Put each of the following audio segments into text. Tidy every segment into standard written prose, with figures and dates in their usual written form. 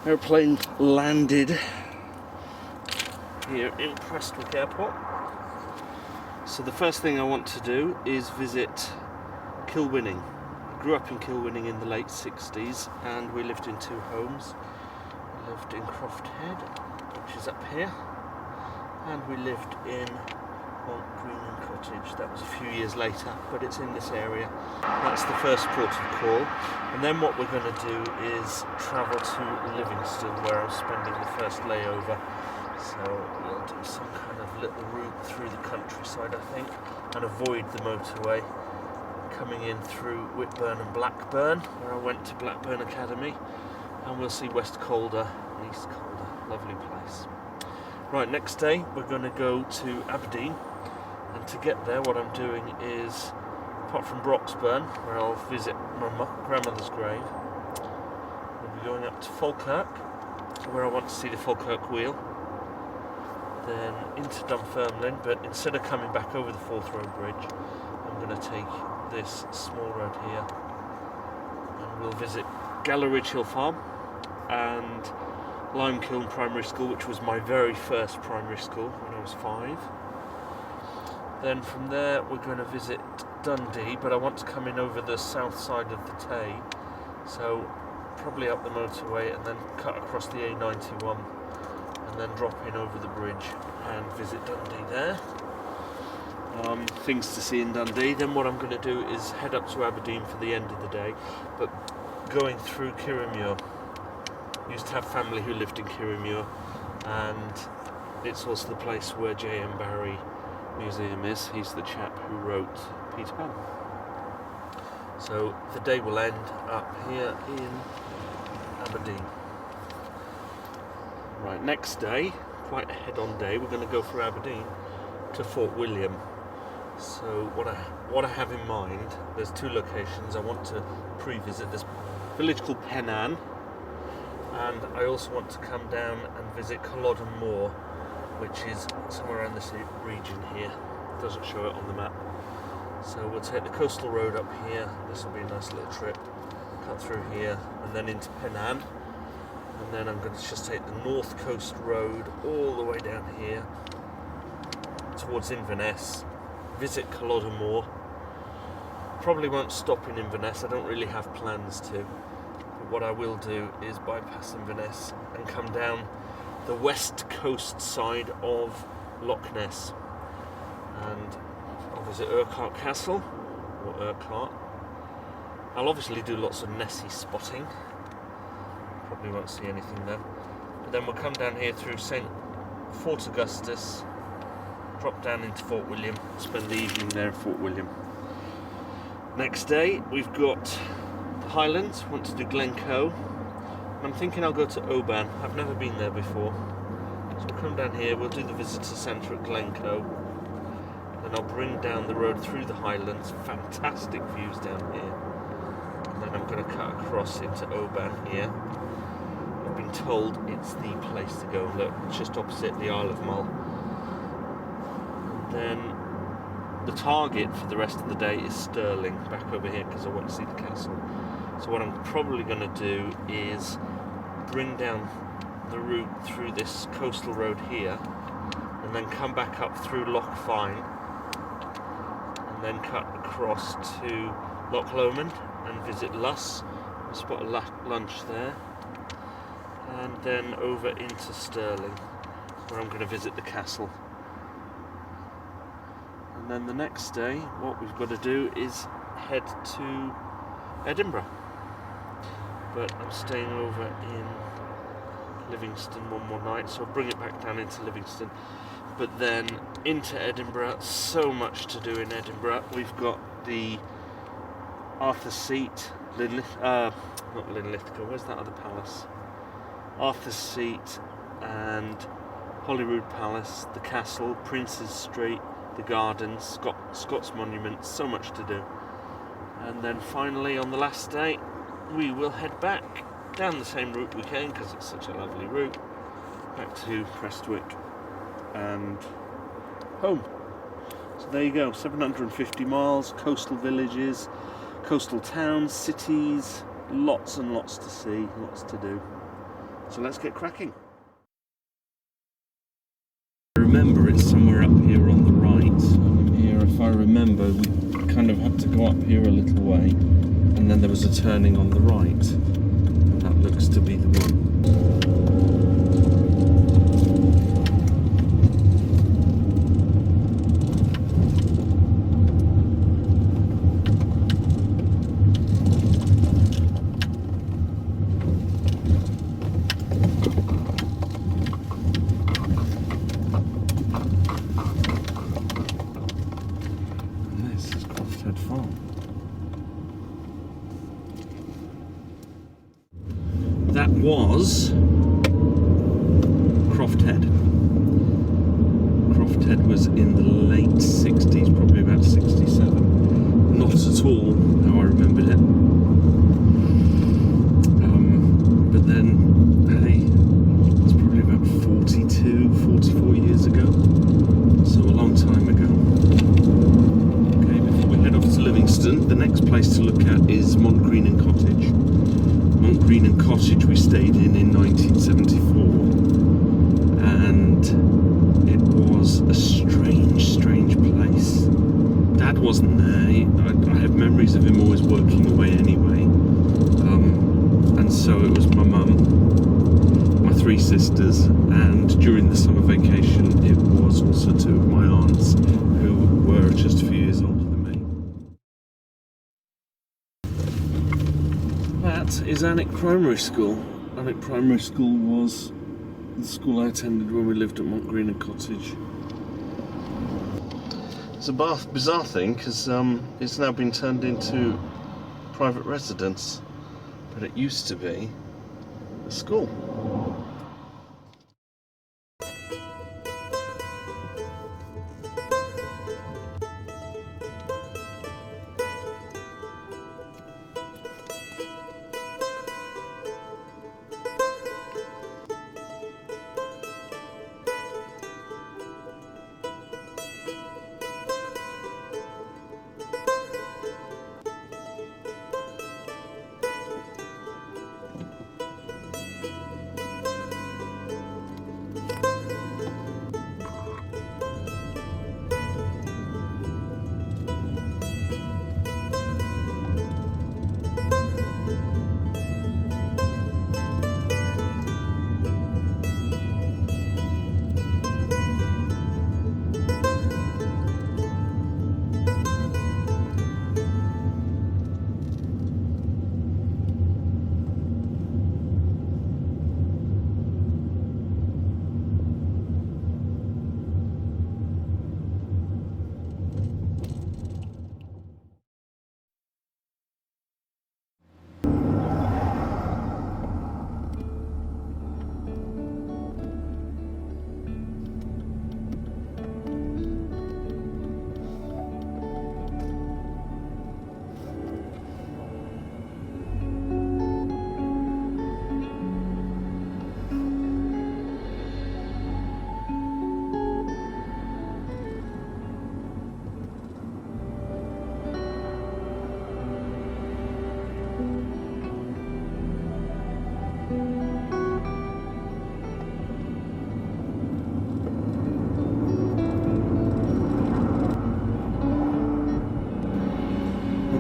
airplane landed here in Prestwick Airport. So the first thing I want to do is visit Kilwinning. I grew up in Kilwinning in the late 60s and we lived in two homes. We lived in Croft Head, which is up here, and we lived in Green Cottage. That was a few years later, but it's in this area. That's the first port of call, and then what we're going to do is travel to Livingston, where I'm spending the first layover. So we'll do some kind of little route through the countryside, I think, and avoid the motorway, coming in through Whitburn and Blackburn, where I went to Blackburn Academy, and we'll see West Calder and East Calder. Lovely place. Right, next day we're going to go to Aberdeen, and to get there what I'm doing is, apart from Broxburn, where I'll visit my grandmother's grave, we'll be going up to Falkirk, where I want to see the Falkirk Wheel, then into Dunfermline, but instead of coming back over the Forth Road Bridge, I'm going to take this small road here, and we'll visit Gala Ridge Hill Farm and Kiln Primary School, which was my very first primary school when I was 5. Then from there we're going to visit Dundee, but I want to come in over the south side of the Tay, so probably up the motorway and then cut across the A91 and then drop in over the bridge and visit Dundee there. Things to see in Dundee. Then what I'm going to do is head up to Aberdeen for the end of the day, but going through Kirriemuir. Used to have family who lived in Kirriemuir, and it's also the place where J.M. Barrie Museum is. He's the chap who wrote Peter Pan. So the day will end up here in Aberdeen. Right, next day, quite a head-on day, we're going to go through Aberdeen to Fort William. So what I have in mind, there's two locations I want to pre-visit. There's a village called Penang, and I also want to come down and visit Culloden Moor, which is somewhere around this region here. It doesn't show it on the map. So we'll take the coastal road up here. This will be a nice little trip. Cut through here and then into Penang. And then I'm going to just take the North Coast Road all the way down here towards Inverness. Visit Culloden Moor. Probably won't stop in Inverness. I don't really have plans to. What I will do is bypass Inverness and come down the west coast side of Loch Ness, and I'll visit Urquhart Castle, or Urquhart. I'll obviously do lots of Nessie spotting, probably won't see anything then, but then we'll come down here through Fort Augustus, drop down into Fort William, spend the evening there in Fort William. Next day we've got Highlands, want to do Glencoe. I'm thinking I'll go to Oban. I've never been there before. So we'll come down here, we'll do the visitor centre at Glencoe. Then I'll bring down the road through the Highlands. Fantastic views down here. And then I'm going to cut across into Oban here. I've been told it's the place to go. Look, it's just opposite the Isle of Mull. And then the target for the rest of the day is Stirling, back over here, because I want to see the castle. So what I'm probably going to do is bring down the route through this coastal road here, and then come back up through Loch Fyne, and then cut across to Loch Lomond and visit Luss. I'll spot a lunch there, and then over into Stirling, where I'm going to visit the castle. And then the next day, what we've got to do is head to Edinburgh. But I'm staying over in Livingston one more night, so I'll bring it back down into Livingston. But then into Edinburgh, so much to do in Edinburgh. We've got the Arthur's Seat, not Linlithgow, where's that other palace? Arthur's Seat and Holyrood Palace, the castle, Prince's Street, the gardens, Scots Monument, so much to do. And then finally on the last day we will head back down the same route we came, because it's such a lovely route, back to Prestwick and home. So there you go, 750 miles, coastal villages, coastal towns, cities, lots and lots to see, lots to do. So let's get cracking. I remember it's somewhere up here on the right. Here, if I remember, we kind of had to go up here a little way, and then there was a turning on the right. And that looks to be the one. That was Croft Head. Croft Head was in the late 60s, probably about 67. Not at all how I remembered it. But then, hey, it's probably about 42, 44 years ago. So a long time ago. Okay, before we head off to Livingston, the next place to look at is Montgreen and Cottage. Montgreen and Cottage we stayed in 1974, and it was a strange place. Dad wasn't there. I have memories of him always working away anyway, and so it was my mum, my three sisters, and during the summer vacation it was also two of my aunts who were just a few years older than me. That is Alnwick Primary School. Alnwick Primary School was the school I attended when we lived at Montgreen and Cottage. It's a bizarre thing because it's now been turned into private residence, but it used to be a school.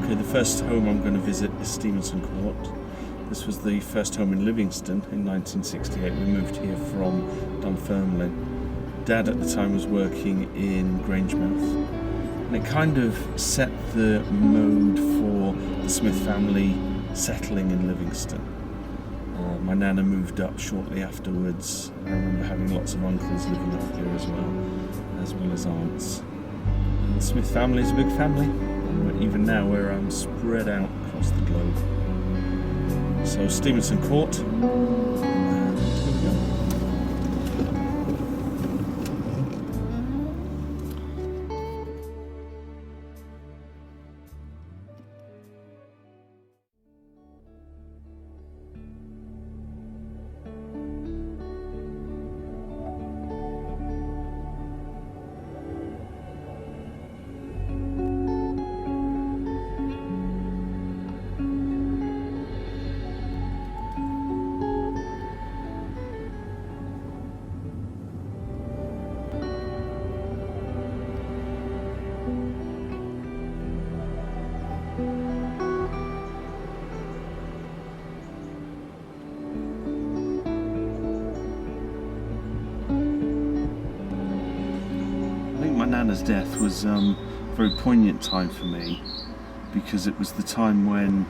The first home I'm going to visit is Stevenson Court. This was the first home in Livingston in 1968. We moved here from Dunfermline. Dad at the time was working in Grangemouth, and it kind of set the mode for the Smith family settling in Livingston. My nana moved up shortly afterwards. I remember having lots of uncles living up here as well as aunts. And the Smith family is a big family. Even now where I'm spread out across the globe. So Stevenson Court, and here we go. nana's death was a very poignant time for me, because it was the time when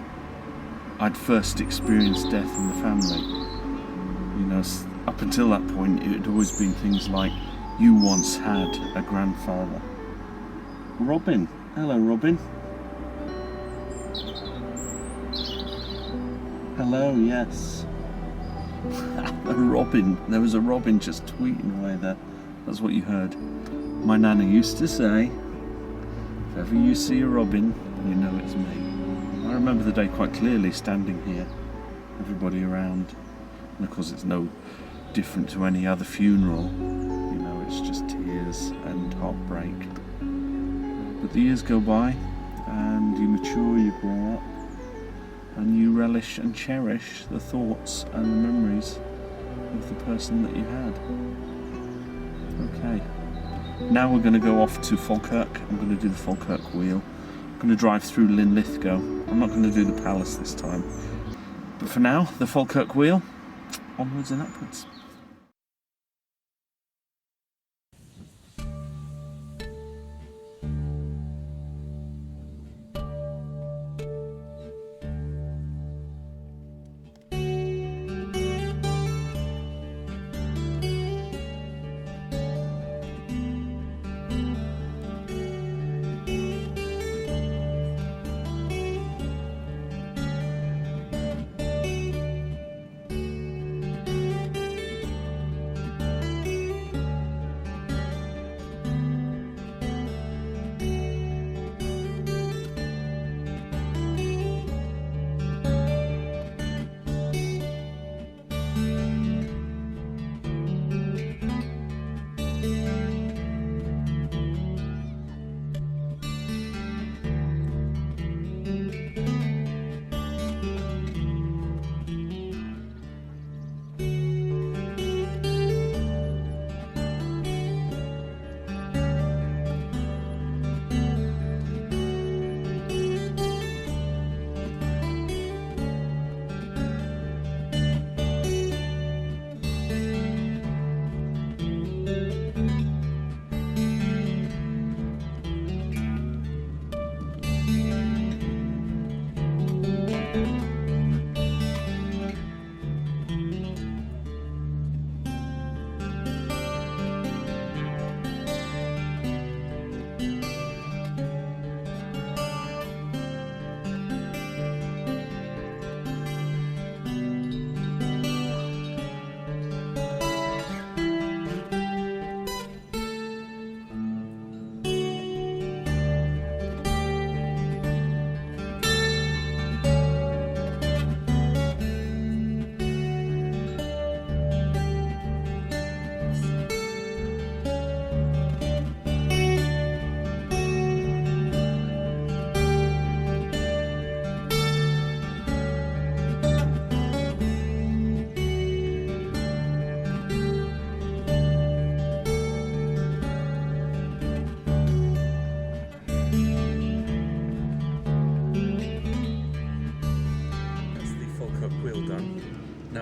I'd first experienced death in the family. You know, up until that point it had always been things like, you once had a grandfather. Robin. Hello, Robin. Hello, yes. A robin. There was a robin just tweeting away there. That's what you heard. My nana used to say, if ever you see a robin, you know it's me. I remember the day quite clearly, standing here, everybody around. And of course it's no different to any other funeral. You know, it's just tears and heartbreak. But the years go by, and you mature, you grow up, and you relish and cherish the thoughts and the memories of the person that you had. Okay, now we're going to go off to Falkirk. I'm going to do the Falkirk wheel. I'm going to drive through Linlithgow. I'm not going to do the palace this time. But for now, the Falkirk wheel, onwards and upwards.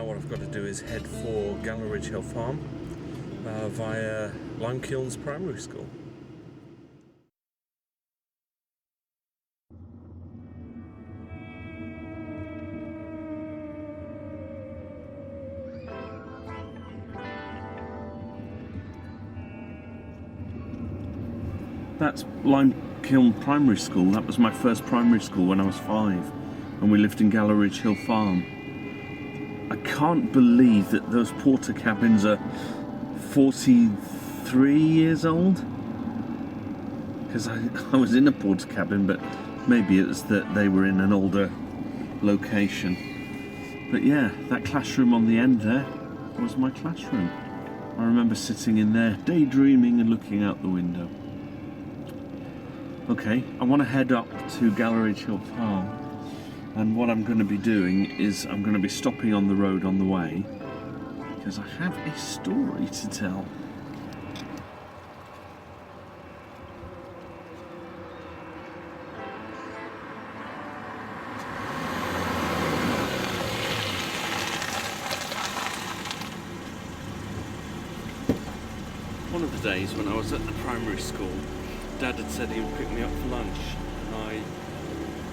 What I've got to do is head for Gala Hill Farm via Lime Kilns Primary School. That's Lime Kiln Primary School. That was my first primary school when I was 5, and we lived in Gala Hill Farm. I can't believe that those porter cabins are 43 years old, because I was in a porter cabin, but maybe it was that they were in an older location. But yeah, that classroom on the end there was my classroom. I remember sitting in there daydreaming and looking out the window. Okay, I want to head up to Gala Hill Farm. And what I'm going to be doing is I'm going to be stopping on the road on the way, because I have a story to tell. One of the days when I was at the primary school, Dad had said he would pick me up for lunch, and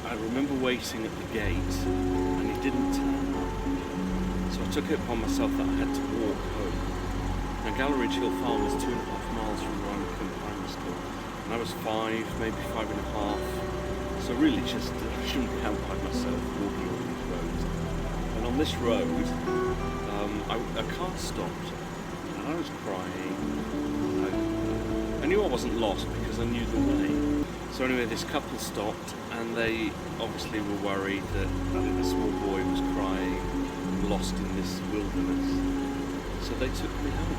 I remember waiting at the gate, and he didn't turn up. So I took it upon myself that I had to walk home. Now Gala Ridge Hill Farm is 2.5 miles from where I'm from primary school, and I was 5, maybe 5.5. So really just I shouldn't count by myself walking on these roads. And on this road, a car stopped, and I was crying. I knew I wasn't lost because I knew the way. So anyway, this couple stopped, and they obviously were worried that a small boy was crying, lost in this wilderness. So they took me home.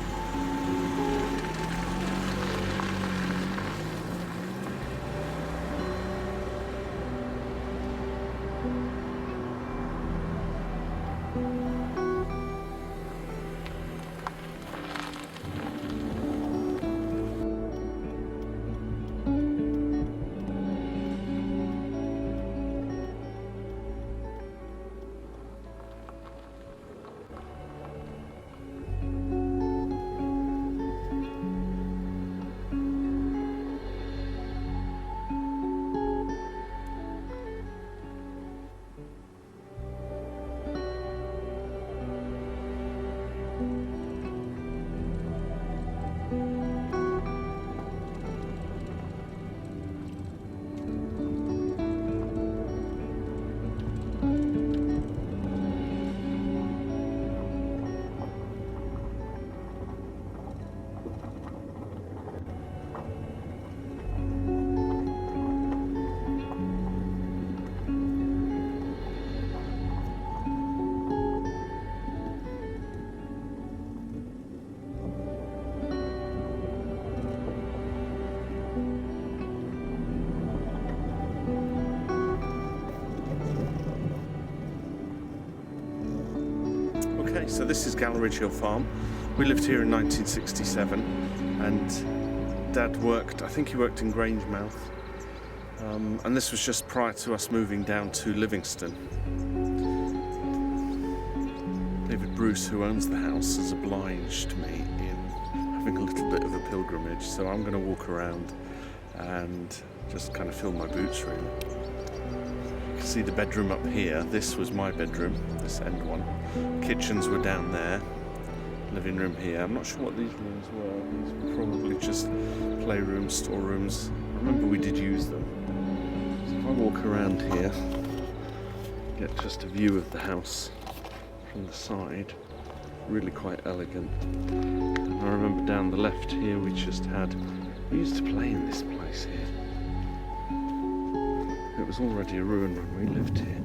Okay, so this is Gala Ridge Hill Farm. We lived here in 1967, and Dad worked, I think he worked in Grangemouth, and this was just prior to us moving down to Livingston. David Bruce, who owns the house, has obliged me in having a little bit of a pilgrimage, so I'm going to walk around and just kind of fill my boots really. You can see the bedroom up here. This was my bedroom, this end one. Kitchens were down there, living room here. I'm not sure what these rooms were. These were probably just playrooms, storerooms. I remember we did use them. So if I walk around here, get just a view of the house from the side. Really quite elegant. And I remember down the left here we used to play in this place here. It was already a ruin when we lived here.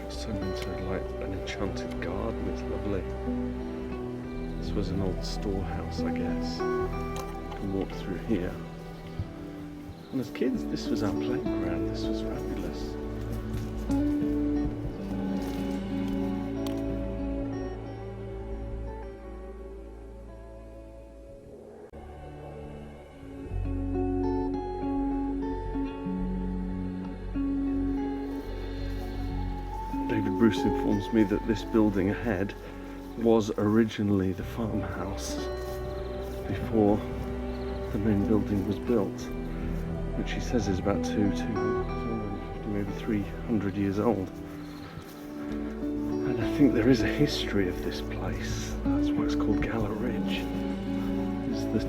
It's turned into like an enchanted garden. It's lovely. This was an old storehouse, I guess. You can walk through here. And as kids, this was our playground. This was fabulous. David Bruce informs me that this building ahead was originally the farmhouse before the main building was built, which he says is about 250, maybe 300 years old. And I think there is a history of this place. That's why it's called Gala Ridge. Is that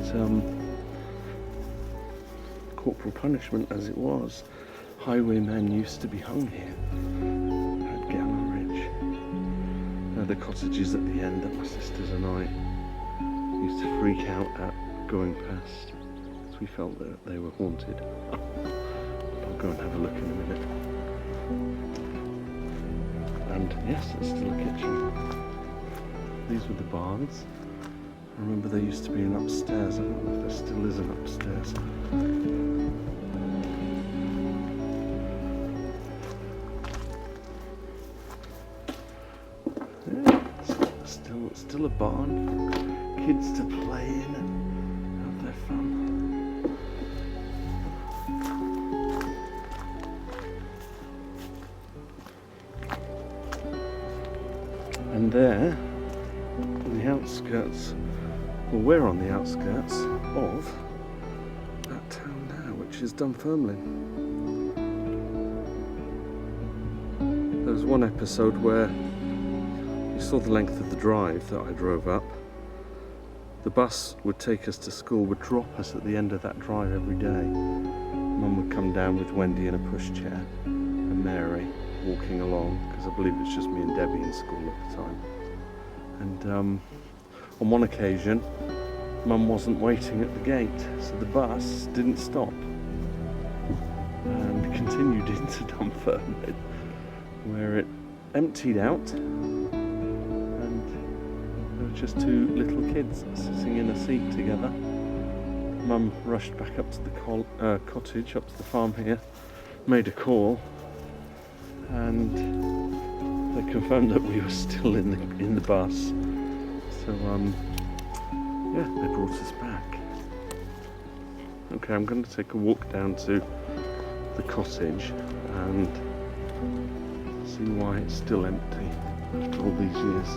corporal punishment as it was, highwaymen used to be hung here. The cottages at the end that my sisters and I used to freak out at going past, because we felt that they were haunted. I'll go and have a look in a minute. And yes, it's still a kitchen. These were the barns. I remember there used to be an upstairs. I don't know if there still is an upstairs. Still a barn for kids to play in and have their fun. And there, on the outskirts, well, we're on the outskirts of which is Dunfermline. There was one episode where you saw the length of the drive that I drove up. The bus would take us to school, would drop us at the end of that drive every day. Mum would come down with Wendy in a pushchair and Mary walking along, because I believe it's just me and Debbie in school at the time. And on one occasion, Mum wasn't waiting at the gate, so the bus didn't stop and continued into Dunfermline, where it emptied out and there were just two little kids sitting in a seat together. Mum rushed back up to the cottage, up to the farm here, made a call, and they confirmed that we were still in the bus. So yeah, they brought us back. Okay, I'm going to take a walk down to the cottage and see why it's still empty after all these years.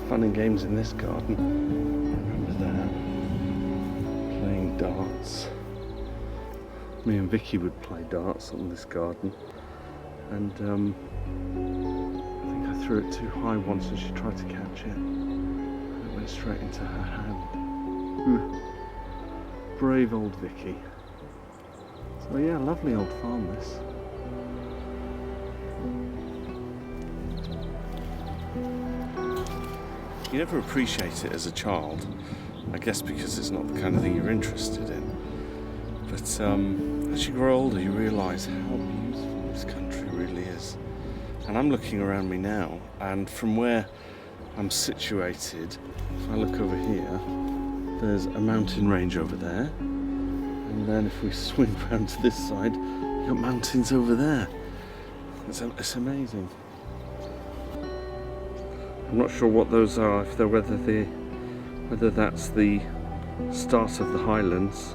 Fun and games in this garden. I remember that. Playing darts. Me and Vicky would play darts on this garden, and I think I threw it too high once and she tried to catch it, and it went straight into her hand. Brave old Vicky. So yeah, lovely old farm this. You never appreciate it as a child, I guess because it's not the kind of thing you're interested in. But as you grow older, you realise how beautiful this country really is. And I'm looking around me now, and from where I'm situated, if I look over here, there's a mountain range over there. And then if we swing round to this side, you've got mountains over there. It's amazing. I'm not sure what those are, whether that's the start of the Highlands.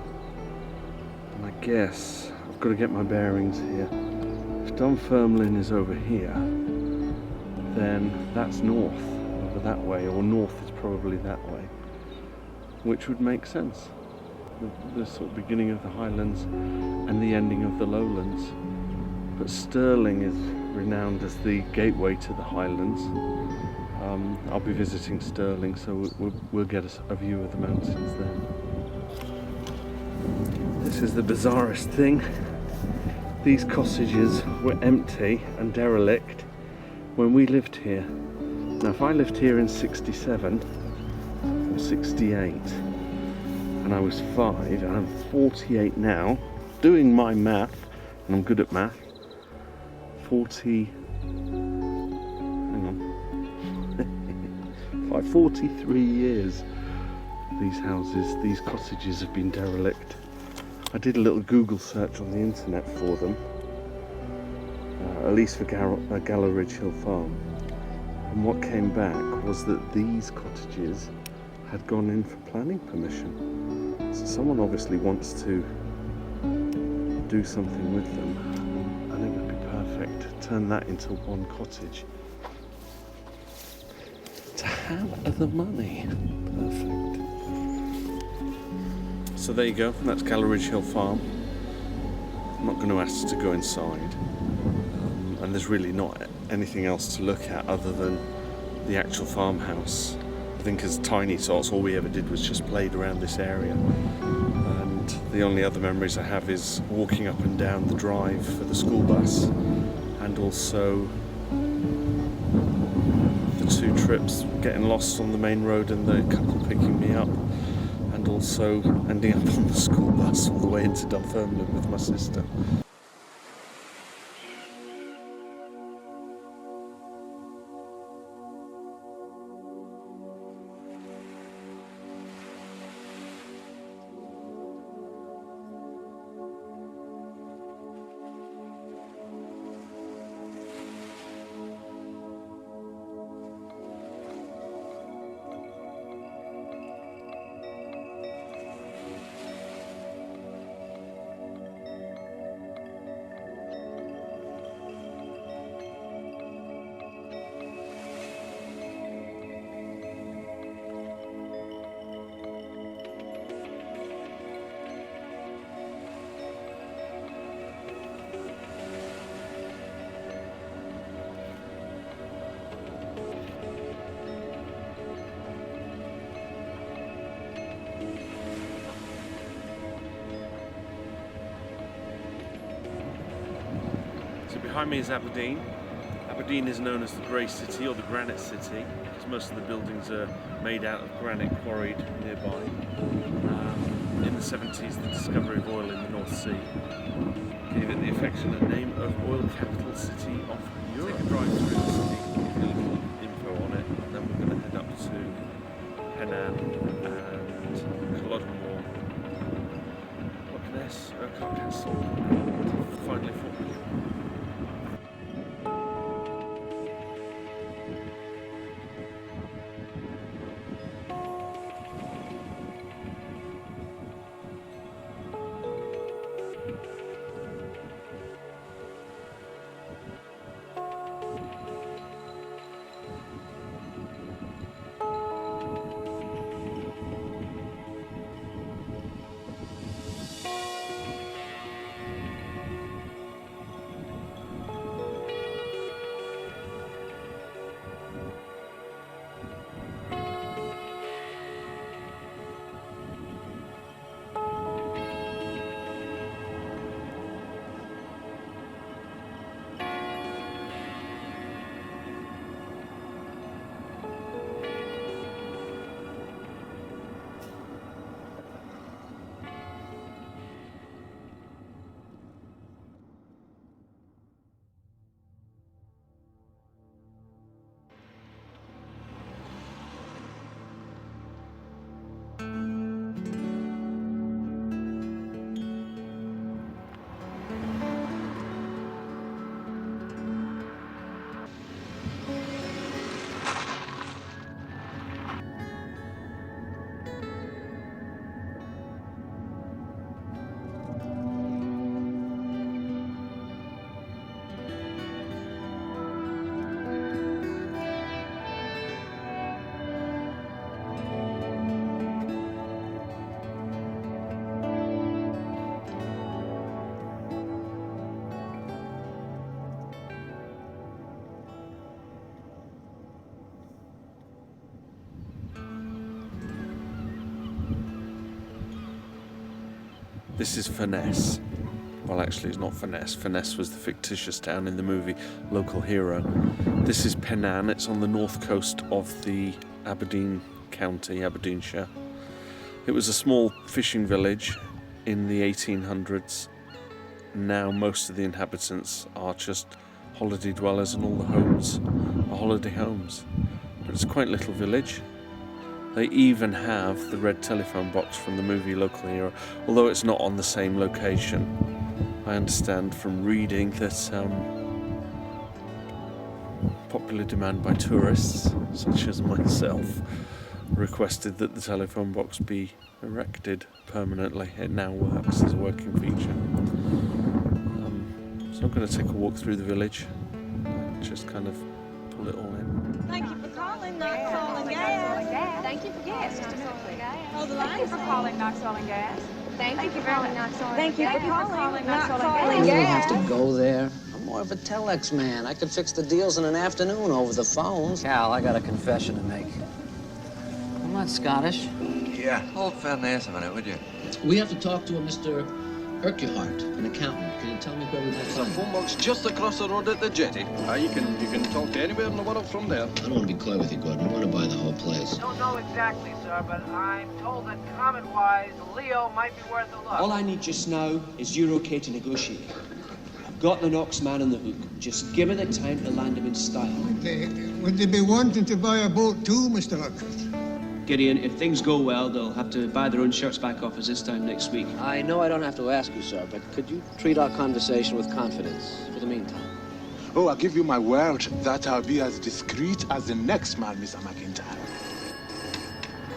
And I guess I've got to get my bearings here. If Dunfermline is over here, then that's north, over that way, or north is probably that way, which would make sense. The sort of beginning of the Highlands and the ending of the Lowlands. But Stirling is renowned as the gateway to the Highlands. I'll be visiting Stirling, so we'll get a view of the mountains then. This is the bizarrest thing. These cottages were empty and derelict when we lived here. Now, if I lived here in 67 or 68 and I was 5 and I'm 48 now, doing my math, and I'm good at math, 43 years these cottages have been derelict. I did a little Google search on the internet for them, at least for Gala Ridge Hill Farm, and what came back was that these cottages had gone in for planning permission. So someone obviously wants to do something with them, and it would be perfect to turn that into one cottage. To have the money. Perfect. So there you go, that's Gala Ridge Hill Farm. I'm not going to ask to go inside. And there's really not anything else to look at other than the actual farmhouse. I think as tiny tots, all we ever did was just played around this area. And the only other memories I have is walking up and down the drive for the school bus, and also the 2 trips getting lost on the main road and the couple picking me up, and also ending up on the school bus all the way into Dunfermline with my sister. behind me is Aberdeen. Aberdeen is known as the Grey City or the Granite City because most of the buildings are made out of granite quarried nearby. In the 70s, the discovery of oil in the North Sea gave it the affectionate name of Oil Capital City of Europe. Take a drive through the city, give you a little info on it, and then we're going to head up to Penang and Colodmore, Loch Ness, Urquhart Castle, and finally Fort William. This is Furness. Well, actually, it's not Furness. Furness was the fictitious town in the movie Local Hero. This is Penang. It's on the north coast of the Aberdeen county, Aberdeenshire. It was a small fishing village in the 1800s. Now most of the inhabitants are just holiday dwellers and all the homes are holiday homes. But it's a quaint little village. They even have the red telephone box from the movie Local Hero, although it's not on the same location. I understand from reading that popular demand by tourists, such as myself, requested that the telephone box be erected permanently. It now works as a working feature. So I'm going to take a walk through the village and just kind of pull it all in. Thank you for calling Knox Oil and Gas. Thank you for gas. Oh, the Thank you for calling Knox Oil and Gas. Thank you for calling Knox Oil and Gas. Thank you for calling Knox Oil and You don't Gas. have to go there. I'm more of a telex man. I could fix the deals in an afternoon over the phone. Cal, I got a confession to make. I'm not Scottish. Yeah, hold Furness a minute, would you? We have to talk to a Mr. Urquhart, an accountant. Can you tell me where we might The find him? phone box just across the road at the jetty. You can talk to anywhere in the world from there. I don't want to be coy with you, Gordon. I want to buy the whole place. Don't know exactly, sir, but I'm told that comment-wise, Leo might be worth a look. All I need just now is you're okay to negotiate. I've got the Knox man on the hook. Just give me the time to land him in style. Would they be wanting to buy a boat too, Mr. Urquhart? Gideon, if things go well, they'll have to buy their own shirts back off us this time next week. I know I don't have to ask you, sir, but could you treat our conversation with confidence for the meantime? Oh, I give you my word that I'll be as discreet as the next man, Mr. McIntyre.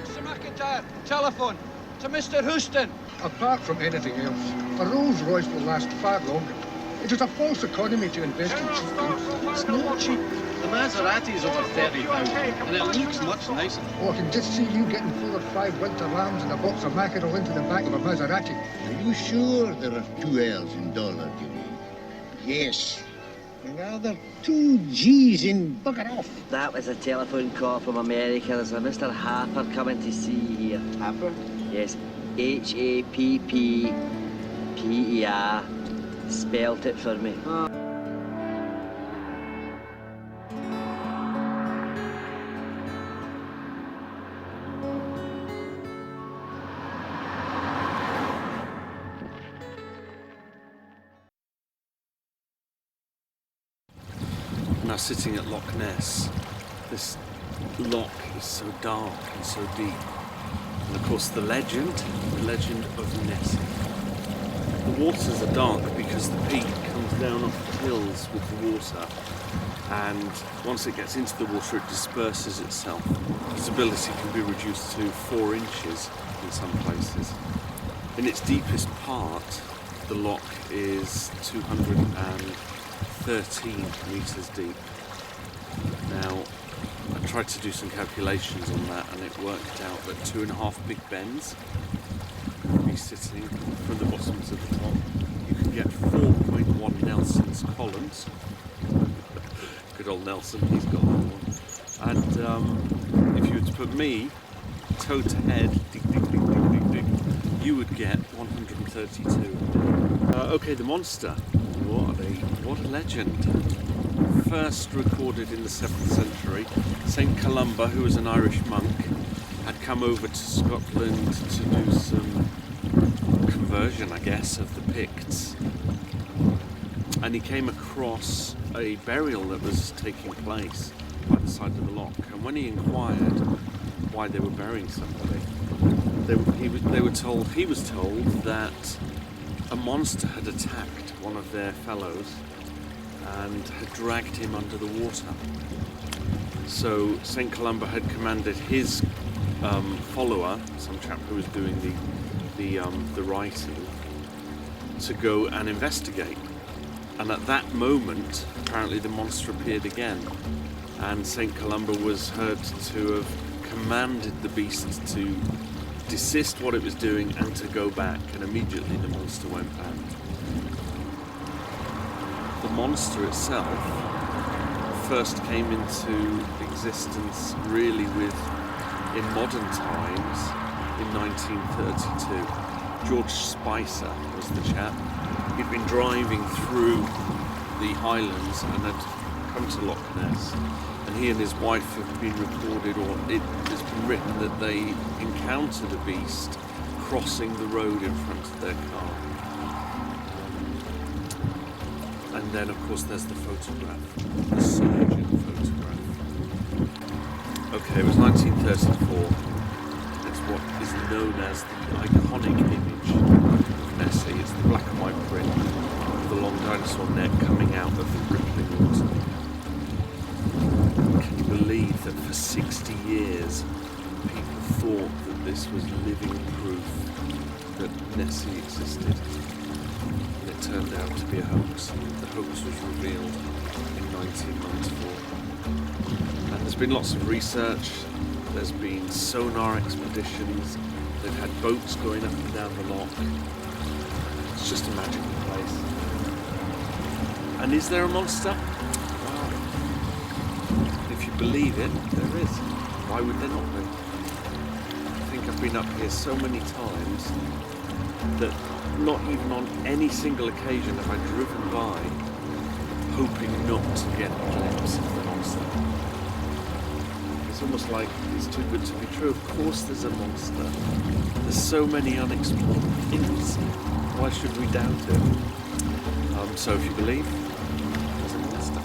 Mr. McIntyre, telephone to Mr. Houston. Apart from anything else, a Rolls Royce will last far longer. It is a false economy to invest in cheap things. It's not cheap. The Maserati's over 30,000, and it looks much nicer. Oh, I can just see you getting 4 or 5 winter lambs and a box of mackerel into the back of a Maserati. Are you sure there are 2 L's in dollar, you mean? Yes. And now there are 2 G's in bugger off. That was a telephone call from America. There's a Mr. Harper coming to see you here. Harper? Yes, Happer. Spelt it for me. sitting at Loch Ness. This loch is so dark and so deep. And of course the legend of Nessie. The waters are dark because the peak comes down off the hills with the water, and once it gets into the water it disperses itself. Visibility can be reduced to 4 inches in some places. In its deepest part, the loch is 213 metres deep. Now, I tried to do some calculations on that, and it worked out that 2.5 Big Bens would be sitting from the bottom to the top. You can get 4.1 Nelson's columns. Good old Nelson, he's got that one. And if you were to put me toe to head, dig, dig, dig, dig, dig, dig, you would get 132. Okay, the monster. What a legend. First recorded in the 7th century. St. Columba, who was an Irish monk, had come over to Scotland to do some conversion, I guess, of the Picts. And he came across a burial that was taking place by the side of the loch. And when he inquired why they were burying somebody, he was told that a monster had attacked one of their fellows and had dragged him under the water. So St. Columba had commanded his follower, some chap who was doing the writing, to go and investigate. And at that moment, apparently the monster appeared again, and St. Columba was heard to have commanded the beast to desist what it was doing and to go back, and immediately the monster went back. The monster itself first came into existence really in modern times in 1932. George Spicer was the chap. He'd been driving through the Highlands and had come to Loch Ness, and he and his wife have been recorded, or it has been written that they encountered a beast crossing the road in front of their car. And then, of course, there's the photograph, the surgeon photograph. Okay, it was 1934. It's what is known as the iconic image of Nessie. It's the black and white print with the long dinosaur neck coming out of the rippling water. Can you believe that for 60 years people thought that this was living proof that Nessie existed? It turned out to be a hoax. The hoax was revealed in 1994. And there's been lots of research, there's been sonar expeditions, they've had boats going up and down the loch. It's just a magical place. And is there a monster? Well, if you believe it, there is. Why would there not be? I think I've been up here so many times that not even on any single occasion have I driven by hoping not to get a glimpse of the monster. It's almost like it's too good to be true. Of course there's a monster. There's so many unexplored things. Why should we doubt it? So if you believe, there's a monster.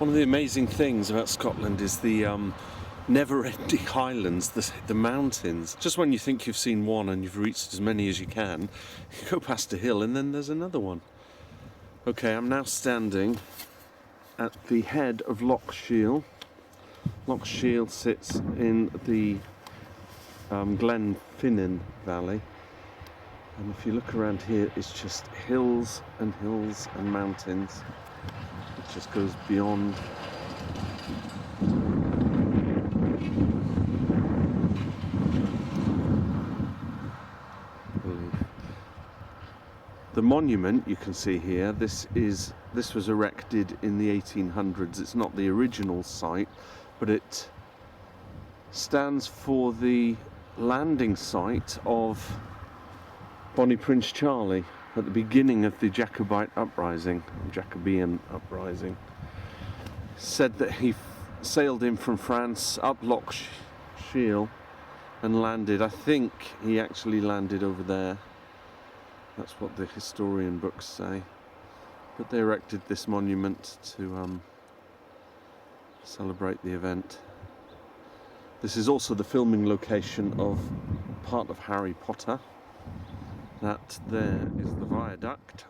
One of the amazing things about Scotland is the never-ending Highlands, the mountains. Just when you think you've seen one and you've reached as many as you can, you go past a hill and then there's another one. Okay, I'm now standing at the head of Loch Shiel. Loch Shiel sits in the Glenfinnan Valley, and if you look around here, it's just hills and hills and mountains. It just goes beyond. The monument you can see here, this was erected in the 1800s. It's not the original site, but it stands for the landing site of Bonnie Prince Charlie at the beginning of the Jacobean uprising. Said that he sailed in from France up Loch Shiel and landed. I think he actually landed over there. That's what the historian books say. But they erected this monument to celebrate the event. This is also the filming location of part of Harry Potter. That there is the viaduct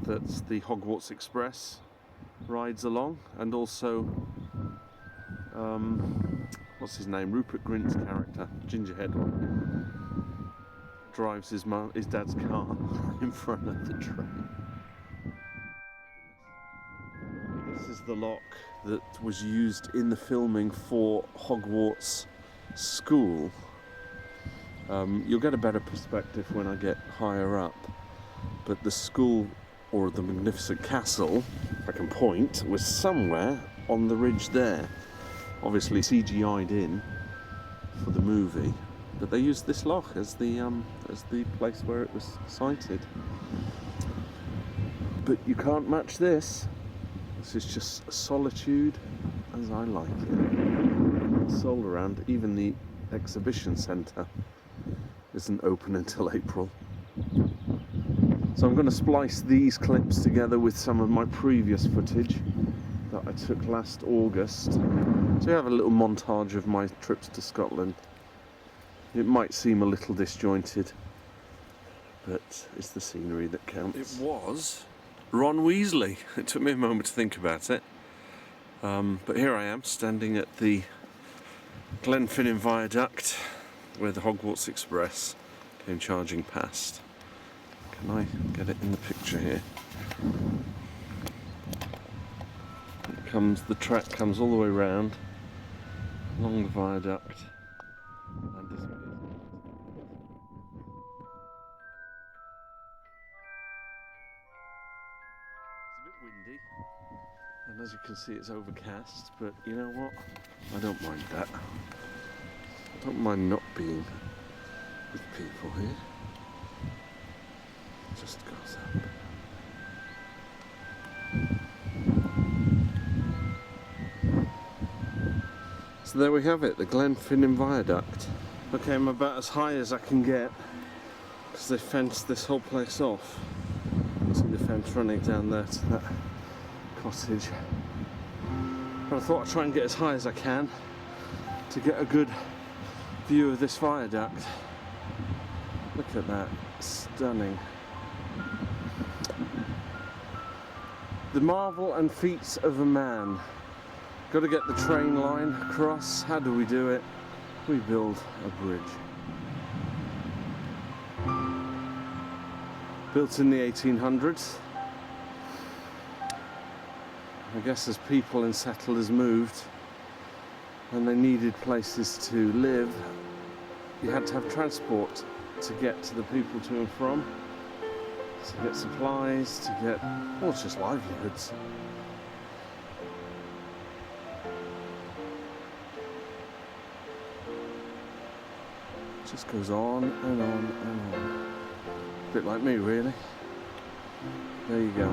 that the Hogwarts Express rides along, and also what's his name? Rupert Grint's character, gingerhead one, drives his dad's car in front of the train. This is the lock that was used in the filming for Hogwarts School. You'll get a better perspective when I get higher up, but the school, or the magnificent castle, if I can point, was somewhere on the ridge there. Obviously CGI'd in for the movie, but they used this loch as the place where it was sited. But you can't match this. This is just solitude as I like it. It's all around. Even the exhibition centre isn't open until April. So I'm going to splice these clips together with some of my previous footage that I took last August. So you have a little montage of my trips to Scotland. It might seem a little disjointed, but it's the scenery that counts. It was Ron Weasley. It took me a moment to think about it. But here I am, standing at the Glenfinnan Viaduct, where the Hogwarts Express came charging past. Can I get it in the picture here? The track comes all the way round along the viaduct and disappears. It's a bit windy, and as you can see it's overcast, but you know what? I don't mind that. I don't mind not being with people here. It just goes up. So there we have it, the Glenfinnan Viaduct. Okay, I'm about as high as I can get because they fenced this whole place off. See the fence running down there to that cottage. But I thought I'd try and get as high as I can to get a good view of this viaduct. Look at that, stunning. The marvel and feats of a man. Got to get the train line across. How do we do it? We build a bridge. Built in the 1800s. I guess as people and settlers moved and they needed places to live, you had to have transport to get to the people to and from, to get supplies, to get, well, it's just livelihoods. It just goes on and on and on. A bit like me, really. There you go.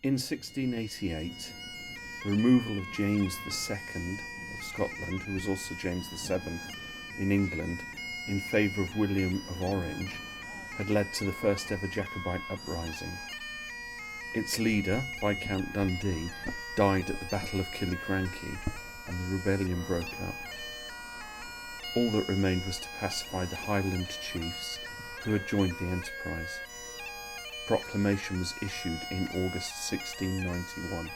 In 1688, the removal of James II of Scotland, who was also James VII in England, in favour of William of Orange, had led to the first ever Jacobite uprising. Its leader, Viscount Dundee, died at the Battle of Killiecrankie, and the rebellion broke up. All that remained was to pacify the Highland chiefs who had joined the enterprise. Proclamation was issued in August 1691,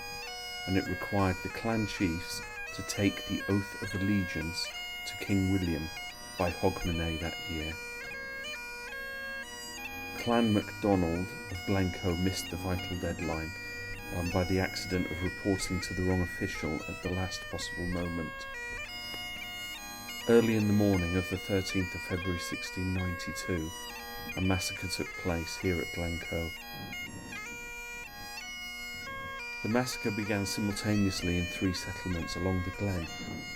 and it required the clan chiefs to take the oath of allegiance to King William by Hogmanay that year. Clan MacDonald of Glencoe missed the vital deadline by the accident of reporting to the wrong official at the last possible moment. Early in the morning of the 13th of February 1692, a massacre took place here at Glencoe. The massacre began simultaneously in 3 settlements along the glen,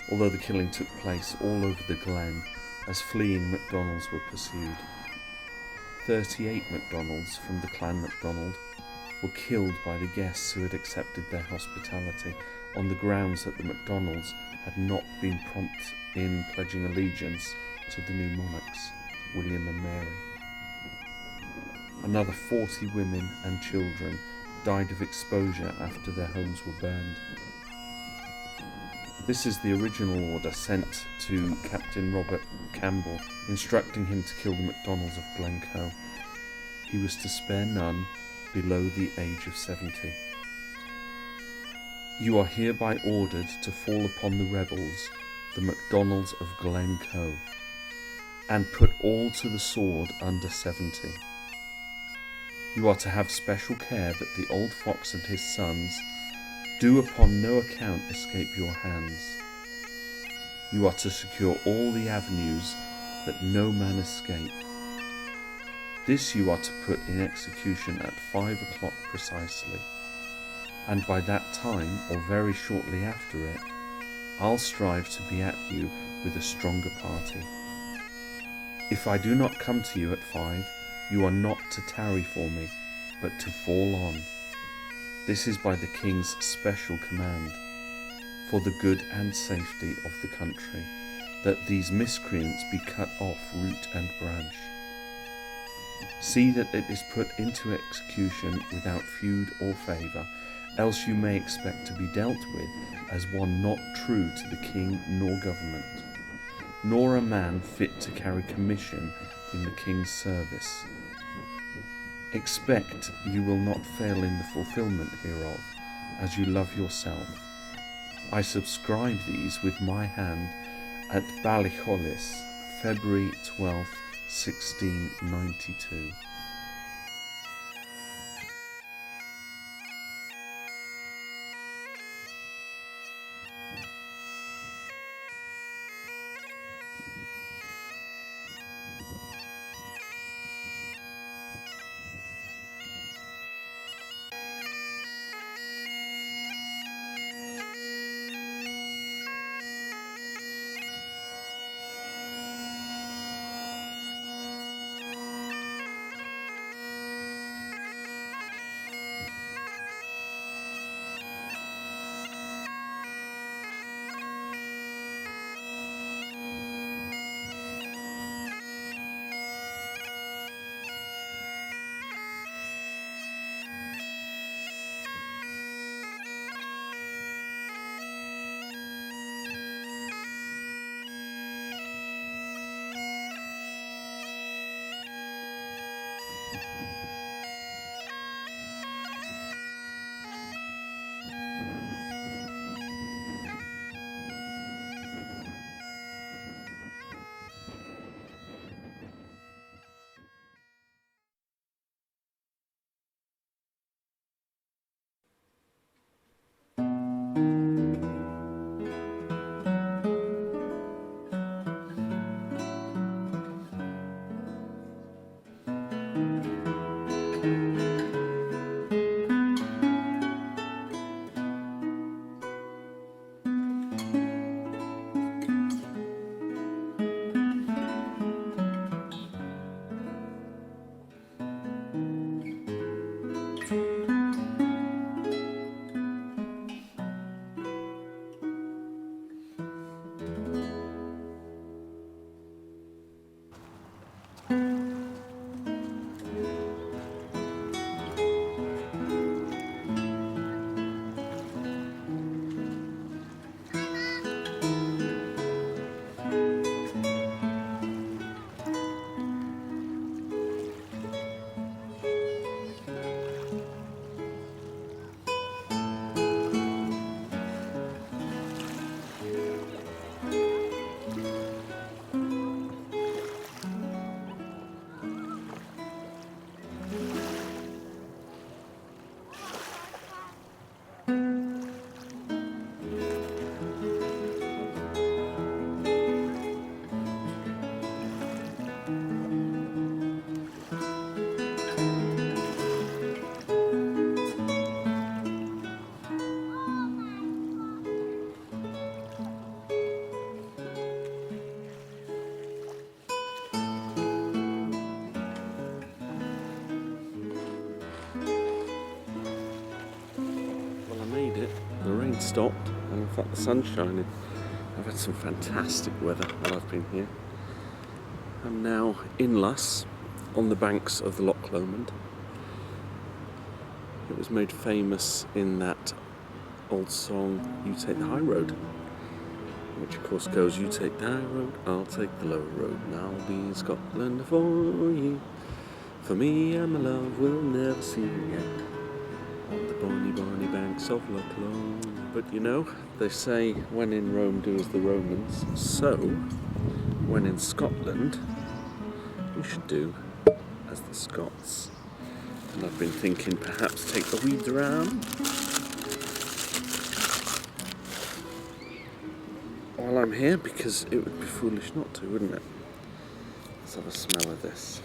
although the killing took place all over the glen as fleeing MacDonalds were pursued. 38 MacDonalds from the clan MacDonald were killed by the guests who had accepted their hospitality on the grounds that the MacDonalds had not been prompt in pledging allegiance to the new monarchs, William and Mary. Another 40 women and children died of exposure after their homes were burned. This is the original order sent to Captain Robert Campbell, instructing him to kill the MacDonalds of Glencoe. He was to spare none below the age of 70. You are hereby ordered to fall upon the rebels, the MacDonalds of Glencoe, and put all to the sword under 70. You are to have special care that the old fox and his sons do upon no account escape your hands. You are to secure all the avenues that no man escape. This you are to put in execution at 5 o'clock precisely, and by that time, or very shortly after it, I'll strive to be at you with a stronger party. If I do not come to you at 5, you are not to tarry for me, but to fall on. This is by the King's special command, for the good and safety of the country, that these miscreants be cut off root and branch. See that it is put into execution without feud or favour, else you may expect to be dealt with as one not true to the King nor government, nor a man fit to carry commission in the King's service. Expect you will not fail in the fulfilment hereof, as you love yourself. I subscribe these with my hand at Ballyhollis, February 12th, 1692. stopped, and in fact the sun's shining. I've had some fantastic weather while I've been here. I'm now in Luss, on the banks of the Loch Lomond. It was made famous in that old song, You Take the High Road, which of course goes, you take the high road, I'll take the low road, and I'll be in Scotland for you. For me and my love will never see again, on the bonny, bonny banks of Loch Lomond. But you know, they say, when in Rome, do as the Romans. So, when in Scotland, you should do as the Scots. And I've been thinking perhaps take a wee dram while I'm here, because it would be foolish not to, wouldn't it? Let's have a smell of this.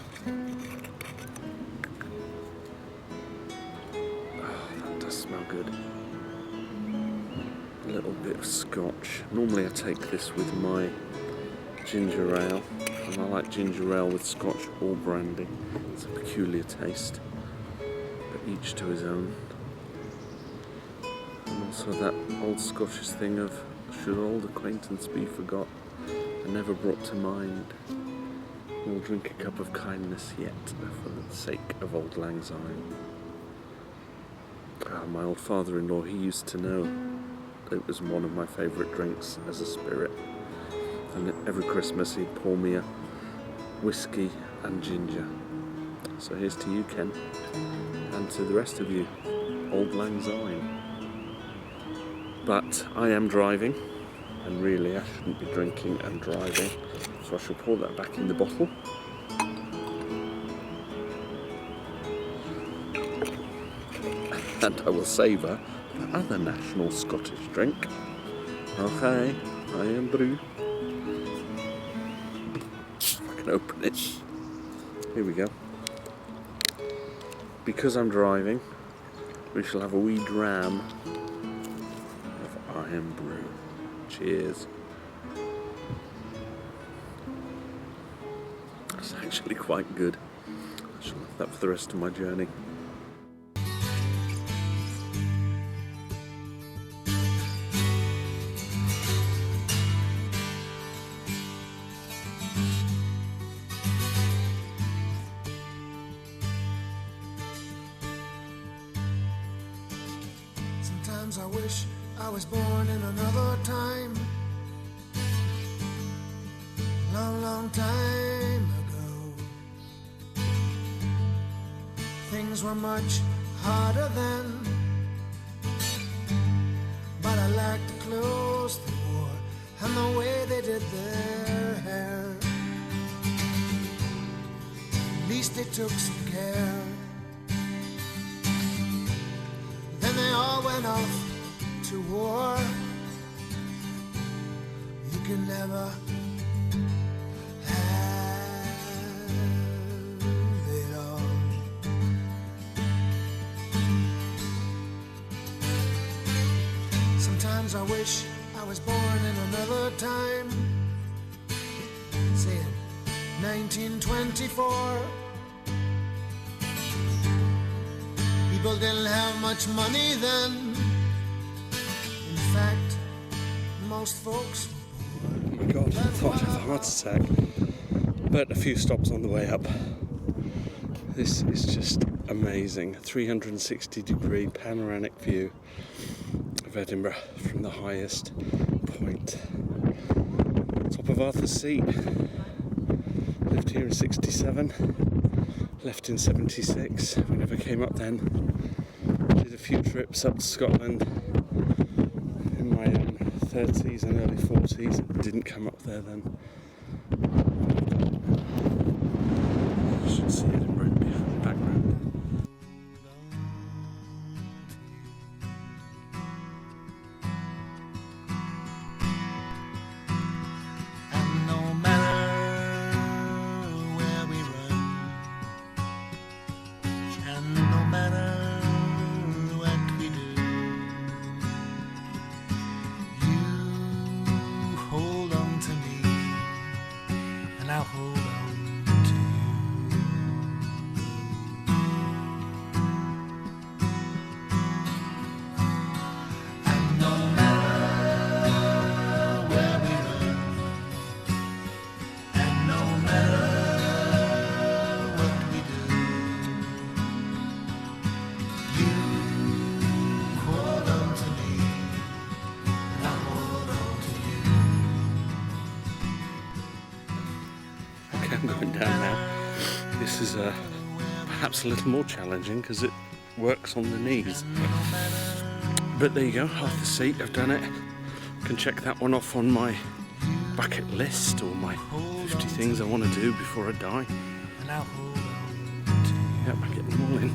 Oh, that does smell good. A little bit of scotch. Normally I take this with my ginger ale, and I like ginger ale with scotch or brandy. It's a peculiar taste, but each to his own. And also that old Scottish thing of, should old acquaintance be forgot and never brought to mind, we'll drink a cup of kindness yet for the sake of auld lang syne. My old father-in-law, he used to know it was one of my favourite drinks as a spirit, and every Christmas he'd pour me a whiskey and ginger. So here's to you, Ken, and to the rest of you, auld lang syne. But I am driving, and really I shouldn't be drinking and driving, so I shall pour that back in the bottle. And I will savour the other national Scottish drink. Okay, I am brew. If I can open it. Here we go. Because I'm driving, we shall have a wee dram of Iron Brew. Cheers. It's actually quite good. I shall have that for the rest of my journey. Sometimes I wish I was born in another time, long, long time ago. Things were much harder then, but I liked the clothes they wore and the way they did their hair. At least they took some care. Then they all went off to war. You can never have it all. Sometimes I wish I was born in another time, say in 1924. People didn't have much money then. In fact, most folks. Oh my God, I thought I'd have a heart attack. But a few stops on the way up. This is just amazing. 360-degree panoramic view of Edinburgh from the highest point. Top of Arthur's Seat. Lived here in '67. Left in '76. We never came up then. Did a few trips up to Scotland in my 30s and early 40s. Didn't come up there then. You should see Edinburgh behind the background. I'll hold on to you. this is perhaps a little more challenging because it works on the knees. But there you go, half the seat, I've done it. Can check that one off on my bucket list, or my 50 things I want to do before I die. Yep, I'm getting them all in.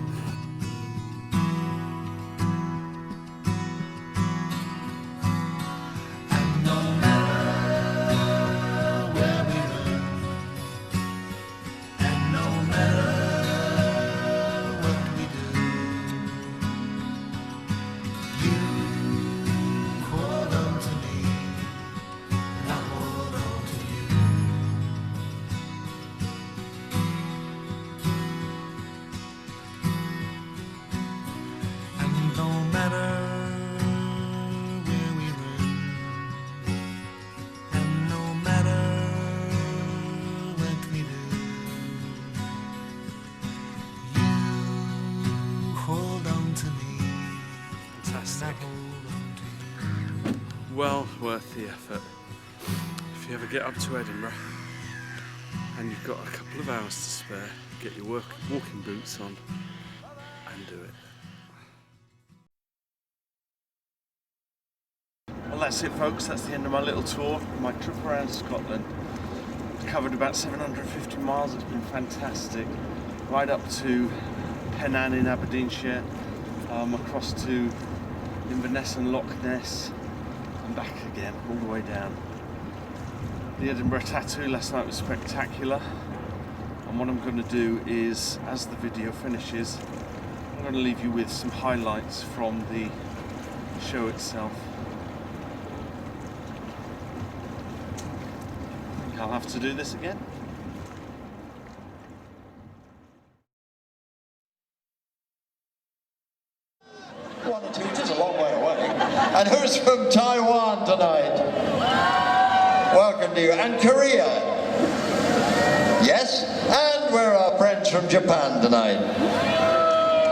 Well worth the effort. If you ever get up to Edinburgh and you've got a couple of hours to spare, get your walking boots on and do it. Well, that's it folks, that's the end of my little tour, my trip around Scotland. I've covered about 750 miles, it's been fantastic. Right up to Penang in Aberdeenshire, across to Inverness and Loch Ness, and back again, all the way down. The Edinburgh Tattoo last night was spectacular, and what I'm going to do is, as the video finishes, I'm going to leave you with some highlights from the show itself. I think I'll have to do this again. One or two, just a long way away. And who's from Taiwan tonight? Welcome to you. And Korea? Yes? And we're our friends from Japan tonight.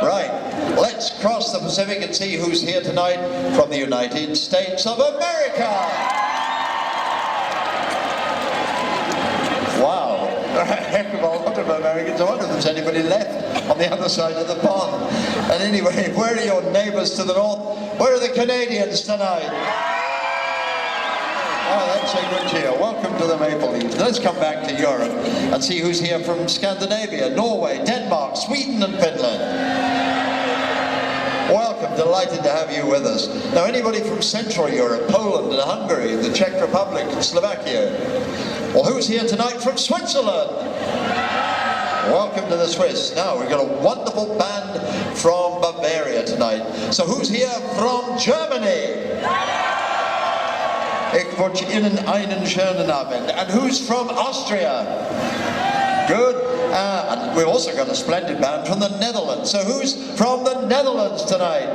Right, let's cross the Pacific and see who's here tonight from the United States of America. Wow. A heck of a lot of Americans. I wonder if there's anybody left on the other side of the pond. And anyway, where are your neighbours to the north? Where are the Canadians tonight? Oh, that's a good cheer. Welcome to the Maple Leafs. Let's come back to Europe and see who's here from Scandinavia, Norway, Denmark, Sweden and Finland. Welcome, delighted to have you with us. Now, anybody from Central Europe, Poland and Hungary, the Czech Republic and Slovakia? Well, who's here tonight from Switzerland? Welcome to the Swiss. Now, we've got a wonderful band from Bavaria tonight. So who's here from Germany? Ich wünsche Ihnen einen schönen Abend. And who's from Austria? Good. And we've also got a splendid band from the Netherlands. So who's from the Netherlands tonight?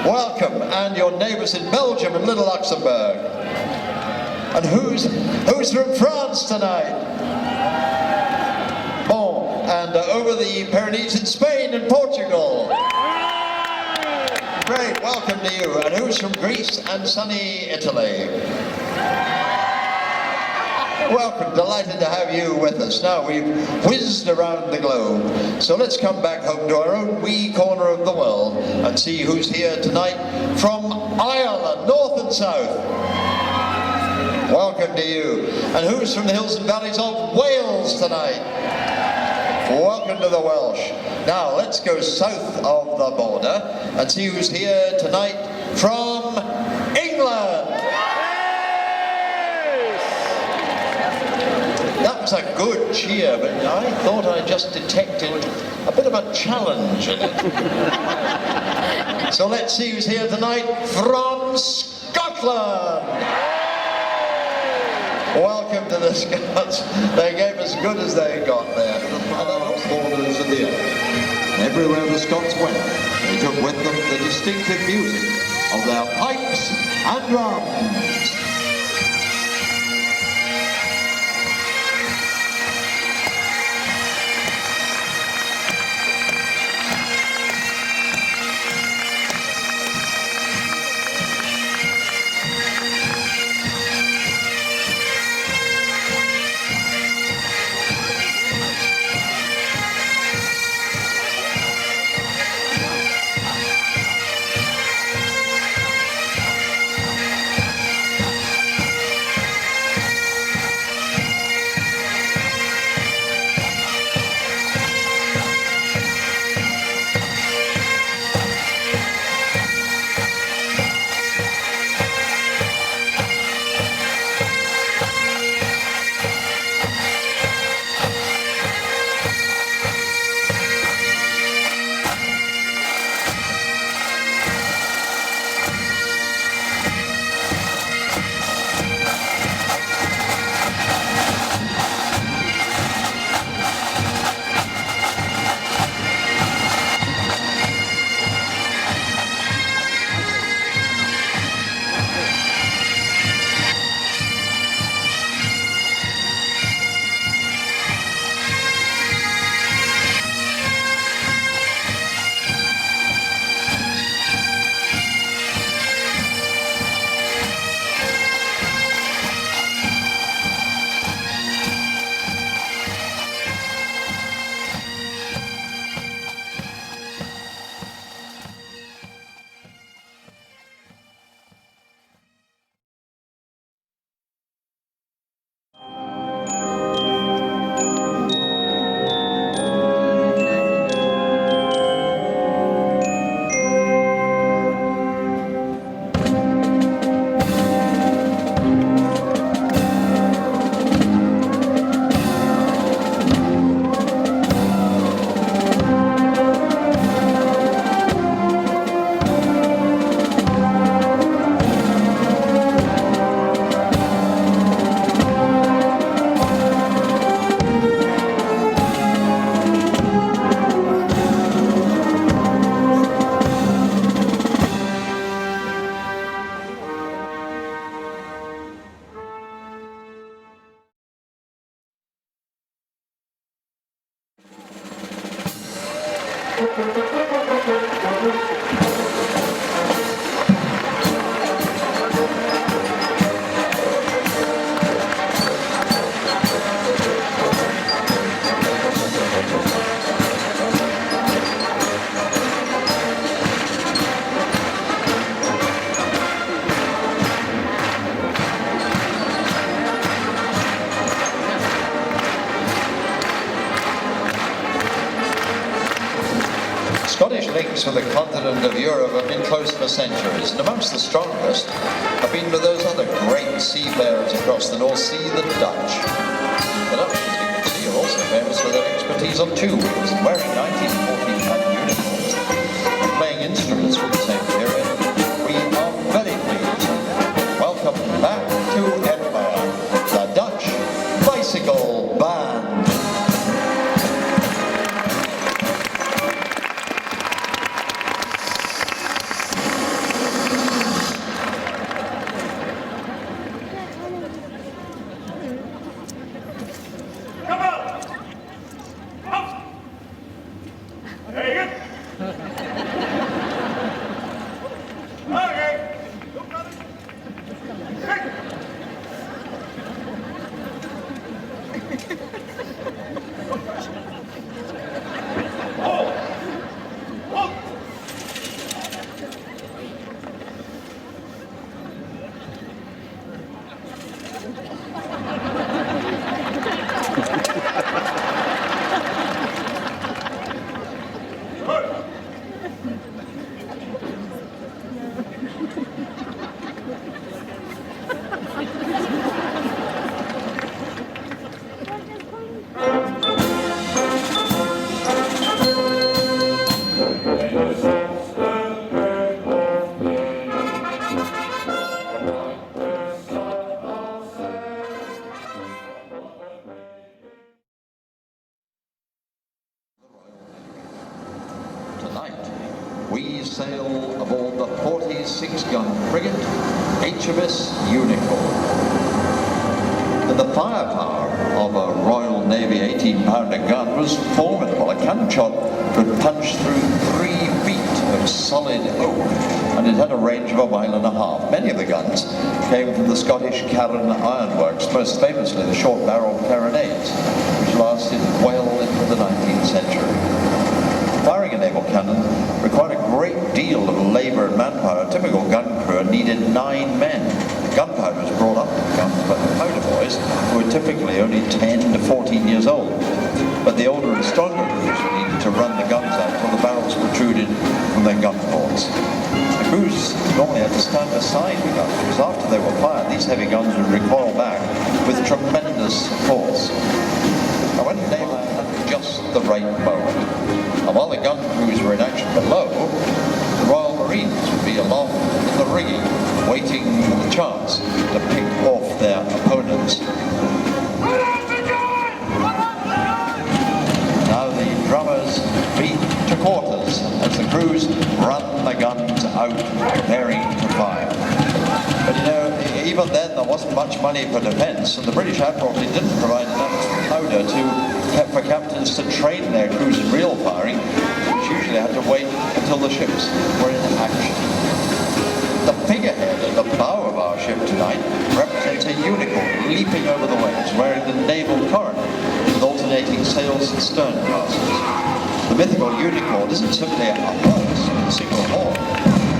Welcome. And your neighbours in Belgium and Little Luxembourg. And who's from France tonight? Bon. And over the Pyrenees in Spain and Portugal. Great, welcome to you. And who's from Greece and sunny Italy? Welcome, delighted to have you with us. Now, we've whizzed around the globe, so let's come back home to our own wee corner of the world and see who's here tonight from Ireland, north and south. Welcome to you. And who's from the hills and valleys of Wales tonight? Welcome to the Welsh. Now, let's go south of the border and see who's here tonight from England. That was a good cheer, but I thought I just detected a bit of a challenge in it. So let's see who's here tonight from Scotland. Welcome to the Scots. They gave as good as they got there. The far-off borders of the earth. Everywhere the Scots went, they took with them the distinctive music of their pipes and drums. with the continent of Europe have been close for centuries, and amongst the strongest have been with those other great seafarers across the North Sea, the Dutch. The Dutch, as you can see, are also famous for their expertise on two wheels, and wearing 1914 pattern uniforms and playing instruments from the same period. We are very pleased. Welcome back to Edinburgh, the Dutch Bicycle Band. We sail aboard the 46-gun frigate HMS Unicorn. And the firepower of a Royal Navy 18-pounder gun was formidable. A cannon shot could punch through 3 feet of solid oak, and it had a range of 1.5 miles. Many of the guns came from the Scottish Carron ironworks, most famously the short-barreled carronades, which lasted well into the 19th century. Firing a naval cannon required a great deal of labour and manpower. A typical gun crew needed 9 men. Gunpowder was brought up in guns by the powder boys, who were typically only 10 to 14 years old. But the older and stronger crews needed to run the guns out until the barrels protruded from their gun ports. The crews normally had to stand beside the guns, because after they were fired, these heavy guns would recoil back with tremendous force. Now, when naval had just the right moment, and while the gun crews were in action below, the Royal Marines would be along in the rigging, waiting for the chance to pick off their opponents. Now the drummers beat to quarters as the crews run the guns out, preparing to fire. But you know, even then there wasn't much money for defence, and the British Admiralty didn't provide enough powder for captains to train their crews in real firing, which usually had to wait until the ships were in action. The figurehead at the bow of our ship tonight represents a unicorn leaping over the waves, wearing the naval coronet with alternating sails and stern castles. The mythical unicorn isn't simply a horse with a single horn.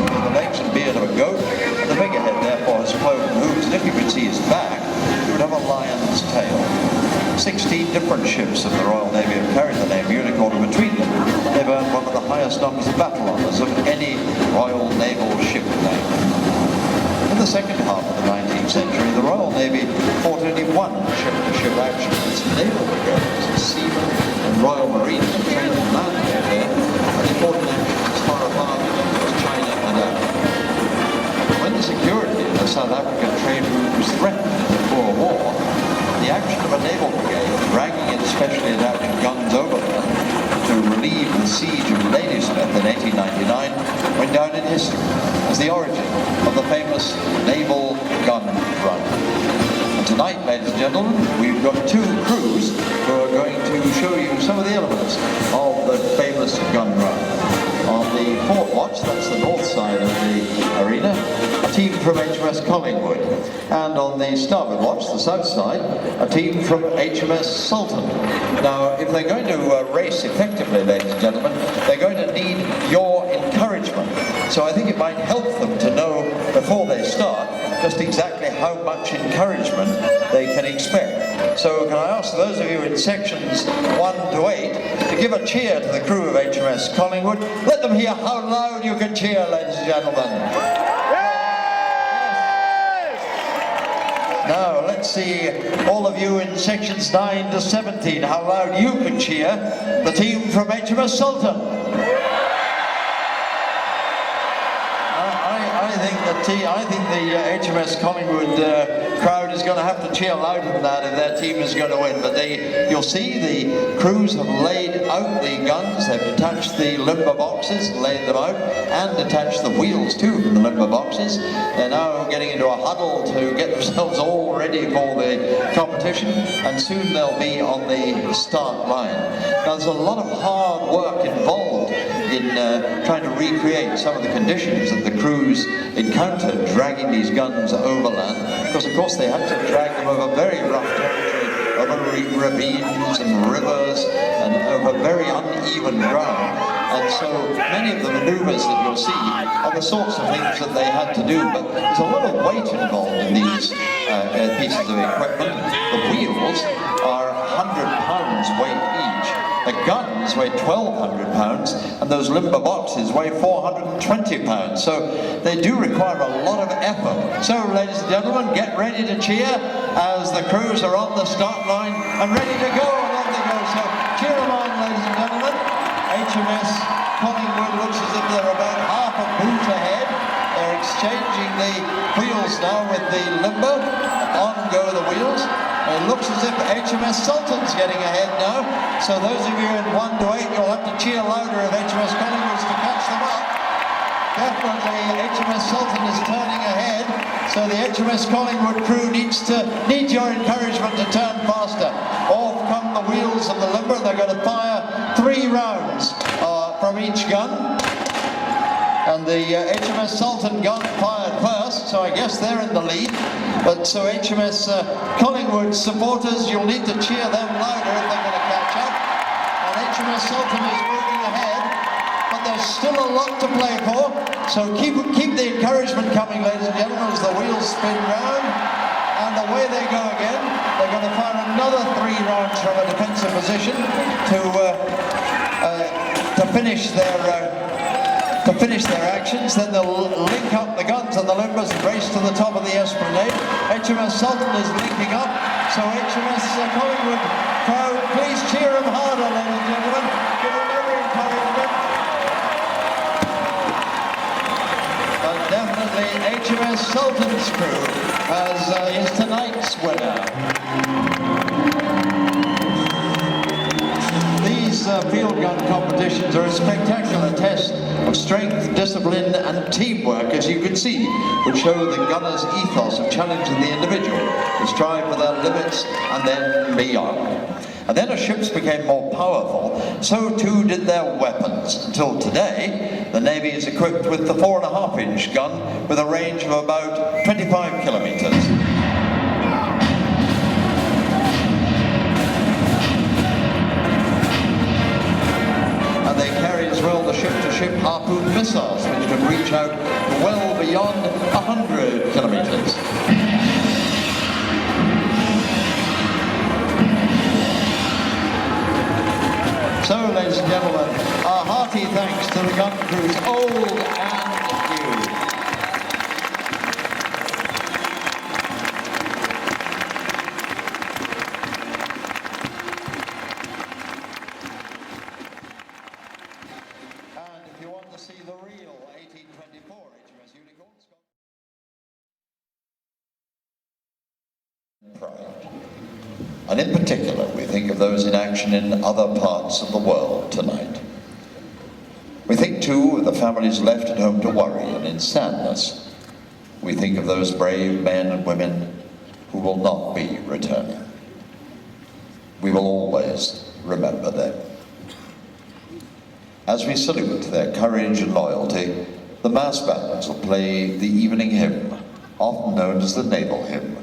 With the legs and beard of a goat, the figurehead therefore has cloven hooves, and if you could see his back, you would have a lion's tail. 16 different ships of the Royal Navy have carried the name Unicorn, and between them they've earned one of the highest numbers of battle honours of any Royal Naval ship name. In the second half of the 19th century, the Royal Navy fought only one ship-to-ship action. Its naval brigades, seamen and Royal Marines were trained in land warfare, and they fought in action as far apart as China and Africa. When the security of the South African trade route was threatened in the Boer War, the action of a naval brigade dragging its specially adapted guns over them to relieve the siege of Ladysmith in 1899 went down in history as the origin of the famous naval gun run. And tonight, ladies and gentlemen, we've got 2 crews who are going to show you some of the elements of the famous gun run. On the port watch, that's the north side of the arena, a team from HMS Collingwood. And on the starboard watch, the south side, a team from HMS Sultan. Now, if they're going to race effectively, ladies and gentlemen, they're going to need your encouragement. So I think it might help them to know the before they start just exactly how much encouragement they can expect. So can I ask those of you in sections 1 to 8 to give a cheer to the crew of HMS Collingwood. Let them hear how loud you can cheer, ladies and gentlemen. Now, let's see all of you in sections 9 to 17, how loud you can cheer the team from HMS Sultan. I think the HMS Collingwood crowd is going to have to cheer louder than that if their team is going to win. But you'll see the crews have laid out the guns, they've detached the limber boxes, laid them out, and detached the wheels too from the limber boxes. They're now getting into a huddle to get themselves all ready for the competition, and soon they'll be on the start line. Now, there's a lot of hard work involved in trying to recreate some of the conditions that the crews encountered dragging these guns overland, because of course they had to drag them over very rough territory, over ravines and rivers and over very uneven ground. And so many of the manoeuvres that you'll see are the sorts of things that they had to do, but there's a lot of weight involved in these pieces of equipment. The wheels are 100 pounds weight each. The guns weigh 1,200 pounds, and those limber boxes weigh 420 pounds. So they do require a lot of effort. So, ladies and gentlemen, get ready to cheer as the crews are on the start line and ready to go. And off they go. So cheer along, ladies and gentlemen. HMS Collingwood looks as if they're about half a boot ahead. They're exchanging the wheels now with the limber. On go the wheels. It looks as if HMS Sultan's getting ahead now. So those of you in 1 to 8, you'll have to cheer louder if HMS Collingwood's to catch them up. Definitely HMS Sultan is turning ahead. So the HMS Collingwood crew needs your encouragement to turn faster. Off come the wheels of the limber. They're going to fire 3 rounds from each gun. And the HMS Sultan gun fired first, so I guess they're in the lead. But so HMS Collingwood supporters, you'll need to cheer them louder if they're going to catch up. And HMS Sultan is moving ahead, but there's still a lot to play for. So keep the encouragement coming, ladies and gentlemen, as the wheels spin round. And away they go again. They're going to fire another 3 rounds from a defensive position to finish their actions. Then they'll link up the guns and the limbers and race to the top of the esplanade. HMS Sultan is linking up, so HMS Collingwood crowd, please cheer them harder, ladies and gentlemen. Give them every encouragement. But definitely HMS Sultan's crew is tonight's winner. These field gun competitions are a spectacular test of strength, discipline and teamwork, as you can see, which show the gunners' ethos of challenging the individual to strive for their limits and then beyond. And then as ships became more powerful, so too did their weapons, until today the Navy is equipped with the 4.5-inch gun with a range of about 25 kilometers. They carry as well the ship-to-ship harpoon missiles, which can reach out well beyond 100 kilometers. So, ladies and gentlemen, our hearty thanks to the gun crews, old and new. And in particular, we think of those in action in other parts of the world tonight. We think too of the families left at home to worry and in sadness. We think of those brave men and women who will not be returning. We will always remember them. As we salute their courage and loyalty, the mass bands will play the evening hymn, often known as the naval hymn,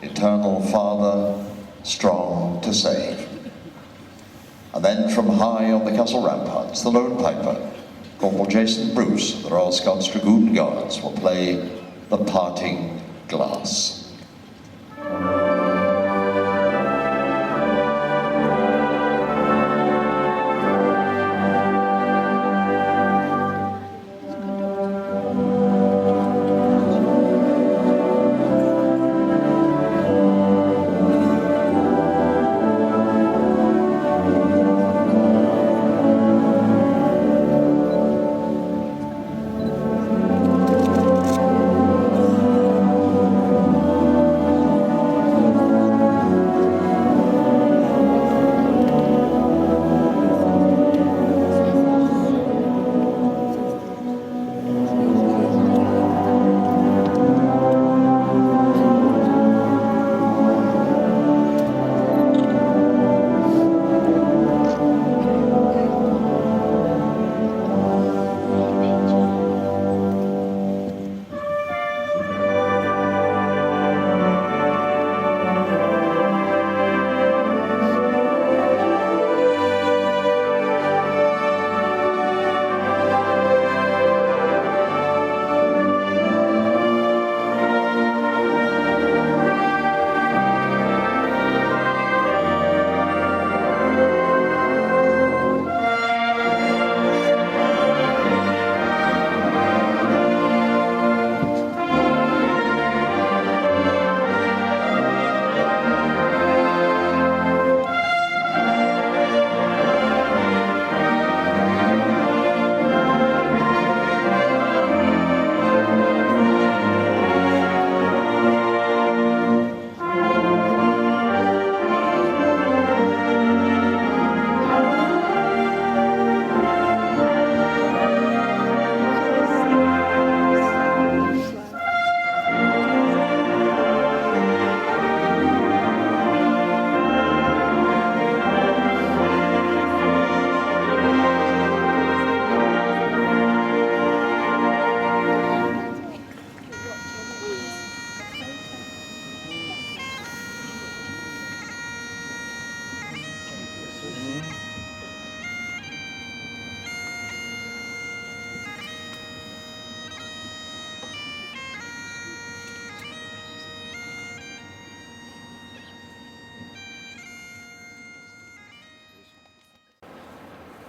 Eternal Father, strong to save. And then from high on the castle ramparts, the lone piper, Corporal Jason Bruce of the Royal Scots Dragoon Guards, will play the parting glass.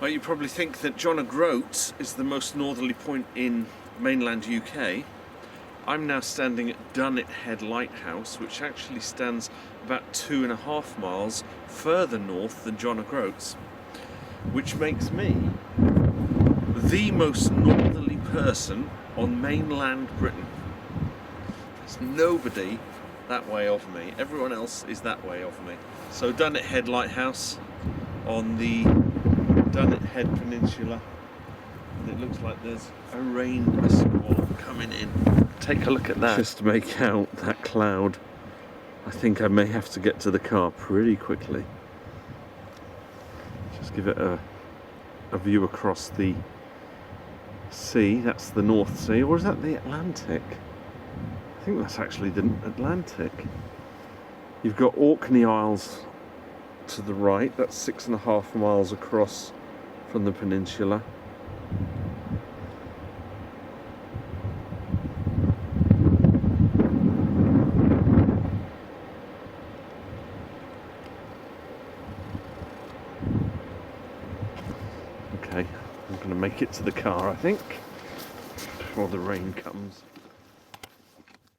Well, you probably think that John O'Groats is the most northerly point in mainland UK. I'm now standing at Dunnet Head Lighthouse, which actually stands about 2.5 miles further north than John O'Groats, which makes me the most northerly person on mainland Britain. There's nobody that way of me. Everyone else is that way of me. So Dunnet Head Lighthouse on the Dunnet Head Peninsula, and it looks like there's a rain squall coming in. Take a look at that. Just to make out that cloud, I think I may have to get to the car pretty quickly. Just give it a view across the sea. That's the North Sea, or is that the Atlantic? I think that's actually the Atlantic. You've got Orkney Isles to the right, that's 6.5 miles across from the peninsula. Okay, I'm going to make it to the car, I think, before the rain comes.